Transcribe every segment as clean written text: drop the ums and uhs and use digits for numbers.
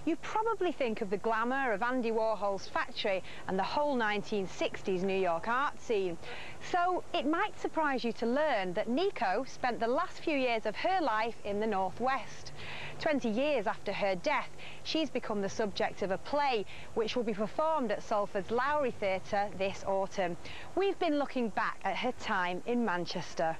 You probably think of the glamour of Andy Warhol's factory and the whole 1960s New York art scene. So it might surprise you to learn that Nico spent the last few years of her life in the Northwest. 20 years after her death, she's become the subject of a play which will be performed at Salford's Lowry Theatre this autumn. We've been looking back at her time in Manchester.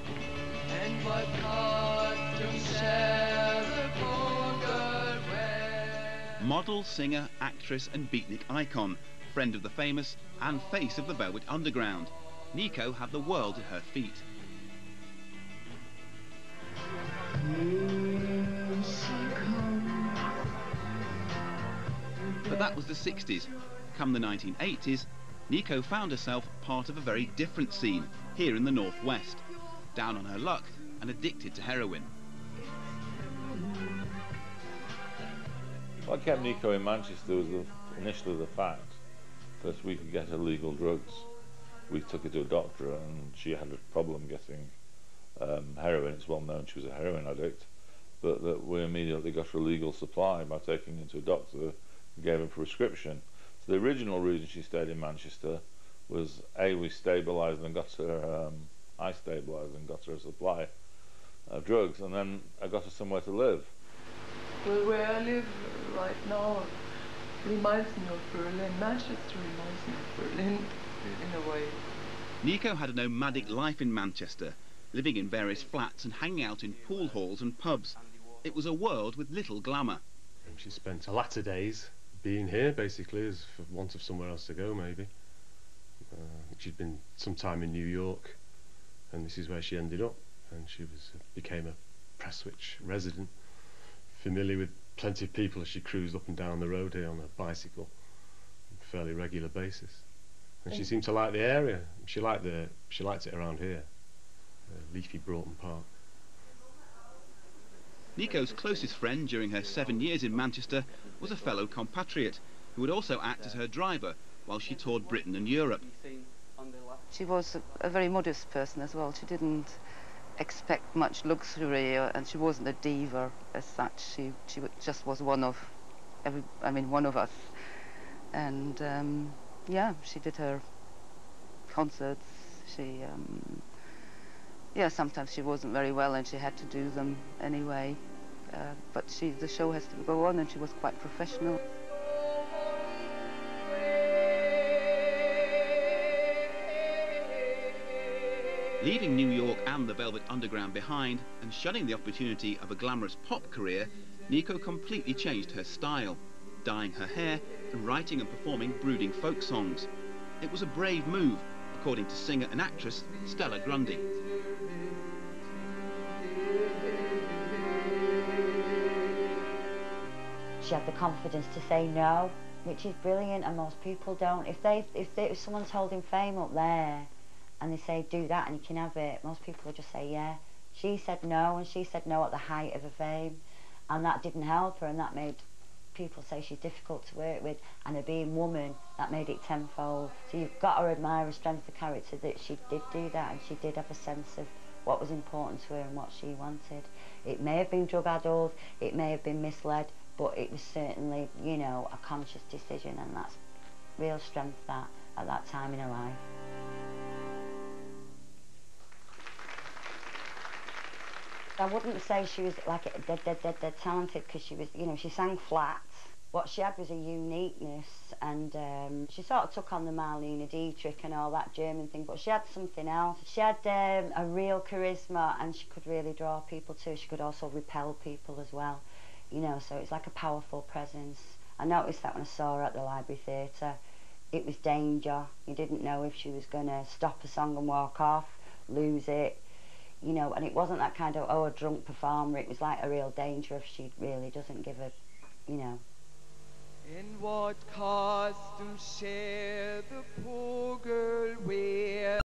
And what costume shall the poor girl wear? Model, singer, actress and beatnik icon, friend of the famous and face of the Velvet Underground, Nico had the world at her feet. But that was the 60s. Come the 1980s, Nico found herself part of a very different scene here in the Northwest, down on her luck and addicted to heroin. What kept Nico in Manchester was initially the fact that we could get her legal drugs. We took her to a doctor and she had a problem getting heroin. It's well known she was a heroin addict, but that we immediately got her a legal supply by taking her to a doctor who gave her a prescription. So the original reason she stayed in Manchester was A, we stabilised and got her, I stabilised and got her a supply of drugs, and then I got her somewhere to live. Well, where I live right now reminds me of Berlin. Manchester reminds me of Berlin in a way. Nico had a nomadic life in Manchester, living in various flats and hanging out in pool halls and pubs. It was a world with little glamour. She spent her latter days being here, basically, as for want of somewhere else to go, maybe. She'd been some time in New York, and this is where she ended up. And she became a Prestwich resident, familiar with plenty of people as she cruised up and down the road here on a bicycle on a fairly regular basis. And she seemed to like the area. She liked it around here, leafy Broughton Park. Nico's closest friend during her 7 years in Manchester was a fellow compatriot who would also act as her driver while she toured Britain and Europe. She was a very modest person as well. She didn't expect much luxury, and she wasn't a diva as such. She just was one of us. And yeah, she did her concerts. Yeah, sometimes she wasn't very well and she had to do them anyway. But the show has to go on, and she was quite professional. Leaving New York and the Velvet Underground behind and shunning the opportunity of a glamorous pop career, Nico completely changed her style, dyeing her hair and writing and performing brooding folk songs. It was a brave move, according to singer and actress Stella Grundy. She had the confidence to say no, which is brilliant, and most people don't. If someone's holding fame up there and they say do that and you can have it, most people will just say yeah. She said no, and she said no at the height of her fame, and that didn't help her, and that made people say she's difficult to work with, and her being woman, that made it tenfold. So you've got to admire her strength of character, that she did do that, and she did have a sense of what was important to her and what she wanted. It may have been drug-addled, it may have been misled, but it was certainly, you know, a conscious decision, and that's real strength that at that time in her life. I wouldn't say she was like dead talented, because she was, you know, she sang flat. What she had was a uniqueness, and she sort of took on the Marlene Dietrich and all that German thing, but she had something else. She had a real charisma, and she could really draw people to her. She could also repel people as well, you know, so it's like a powerful presence. I noticed that when I saw her at the Library Theatre. It was danger. You didn't know if she was going to stop a song and walk off, lose it. You know, and it wasn't that kind of, oh, a drunk performer. It was like a real danger if she really doesn't give a, you know. In what costume shall the poor girl wear?